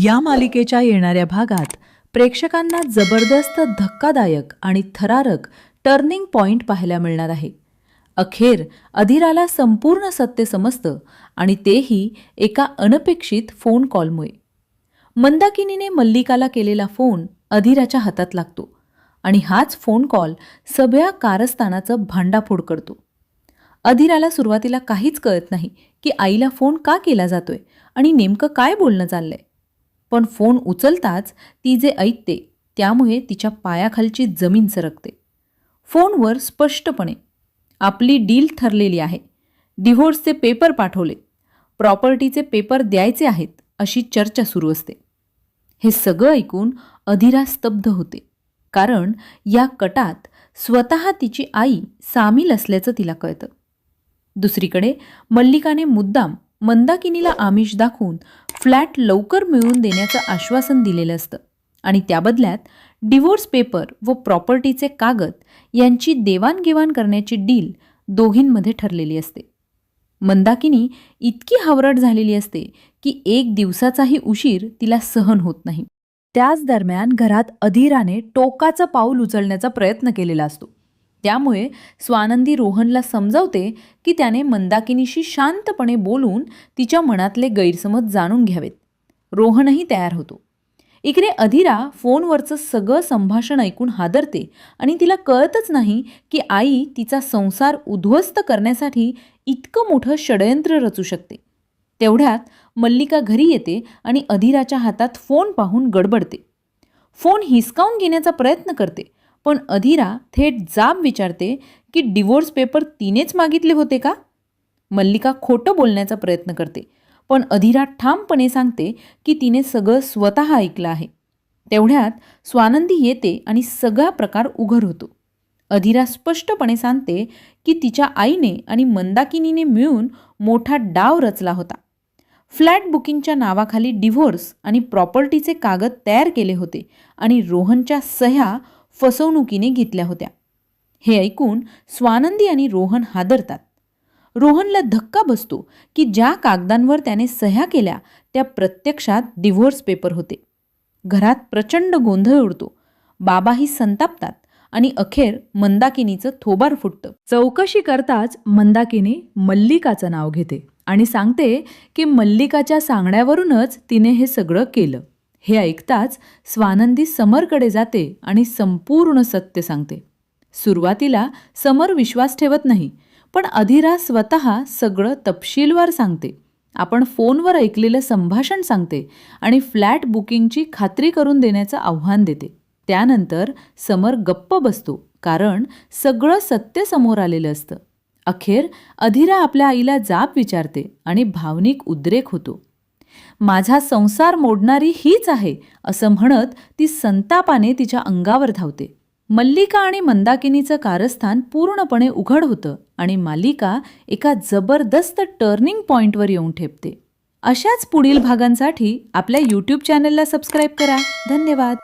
या मालिकेच्या येणाऱ्या भागात प्रेक्षकांना जबरदस्त धक्कादायक आणि थरारक टर्निंग पॉइंट पाहायला मिळणार आहे। अखेर अधीराला संपूर्ण सत्य समजतं आणि तेही एका अनपेक्षित फोन कॉलमुळे। मंदाकिनीने मल्लिकाला केलेला फोन अधीराच्या हातात लागतो आणि हाच फोन कॉल सगळ्या कारस्थानाचं भांडाफोड करतो। अधीराला सुरुवातीला काहीच कळत नाही की आईला फोन का केला जातोय आणि नेमकं काय बोलणं चाललंय। पण फोन उचलताच ती जे ऐकते त्यामुळे तिच्या पायाखालची जमीन सरकते। फोनवर स्पष्टपणे आपली डील ठरलेली आहे, डिव्होर्सचे पेपर पाठवले, प्रॉपर्टीचे पेपर द्यायचे आहेत अशी चर्चा सुरू असते। हे सगळं ऐकून अधीरा स्तब्ध होते, कारण या कटात स्वतः तिची आई सामील असल्याचं तिला कळतं। दुसरीकडे मल्लिकाने मुद्दाम मंदाकिनीला आमिष दाखवून फ्लॅट लवकर मिळवून देण्याचं आश्वासन दिलेलं असतं आणि त्याबदल्यात डिव्होर्स पेपर व प्रॉपर्टीचे कागद यांची देवाणघेवाण करण्याची डील दोघींमध्ये ठरलेली असते। मंदाकिनी इतकी हावरट झालेली असते की एक दिवसाचाही उशीर तिला सहन होत नाही। त्याच दरम्यान घरात अधीराने टोकाचं पाऊल उचलण्याचा प्रयत्न केलेला असतो। त्यामुळे स्वानंदी रोहनला समजावते की त्याने मंदाकिनीशी शांतपणे बोलून तिच्या मनातले गैरसमज जाणून घ्यावेत। रोहनही तयार होतो। इकडे अधीरा फोनवरचं सगळं संभाषण ऐकून हादरते आणि तिला कळतच नाही की आई तिचा संसार उद्ध्वस्त करण्यासाठी इतकं मोठं षडयंत्र रचू शकते। तेवढ्यात मल्लिका घरी येते आणि अधीराच्या हातात फोन पाहून गडबडते। फोन हिसकावून घेण्याचा प्रयत्न करते, पण अधीरा थेट जाब विचारते की डिव्होर्स पेपर तिनेच मागितले होते का? मल्लिका खोटं बोलण्याचा प्रयत्न करते, पण अधीरा ठामपणे सांगते की तिने सगळं स्वतः ऐकलं आहे। तेवढ्यात स्वानंदी येते आणि सगळा प्रकार उघड होतो। अधीरा स्पष्टपणे सांगते की तिच्या आईने आणि मंदाकिनीने मिळून मोठा डाव रचला होता। फ्लॅट बुकिंगच्या नावाखाली डिव्होर्स आणि प्रॉपर्टीचे कागद तयार केले होते आणि रोहनच्या सह्या फसवणुकीने घेतल्या होत्या। हे ऐकून स्वानंदी आणि रोहन हादरतात। रोहनला धक्का बसतो की ज्या कागदांवर त्याने सह्या केल्या त्या प्रत्यक्षात डिव्होर्स पेपर होते। घरात प्रचंड गोंधळ उडतो। बाबाही संतापतात आणि अखेर मंदाकिनीचं थोबार फुटतं। चौकशी करताच मंदाकिनी मल्लिकाचं नाव घेते आणि सांगते की मल्लिकाच्या सांगण्यावरूनच तिने हे सगळं केलं। हे ऐकताच स्वानंदी समरकडे जाते आणि संपूर्ण सत्य सांगते। सुरुवातीला समर विश्वास ठेवत नाही, पण अधीरा स्वतः सगळं तपशीलवार सांगते। आपण फोनवर ऐकलेलं संभाषण सांगते आणि फ्लॅट बुकिंगची खात्री करून देण्याचं आव्हान देते। त्यानंतर समर गप्प बसतो, कारण सगळं सत्य समोर आलेलं असतं। अखेर अधीरा आपल्या आईला जाब विचारते आणि भावनिक उद्रेक होतो। माझा संसार मोडणारी हीच आहे असं म्हणत ती संतापाने तिच्या अंगावर धावते। मल्लिका आणि मंदाकिनीचं कारस्थान पूर्णपणे उघड होतं आणि मालिका एका जबरदस्त टर्निंग पॉइंटवर येऊन ठेपते। अशाच पुढील भागांसाठी आपल्या YouTube चॅनलला सबस्क्राईब करा। धन्यवाद।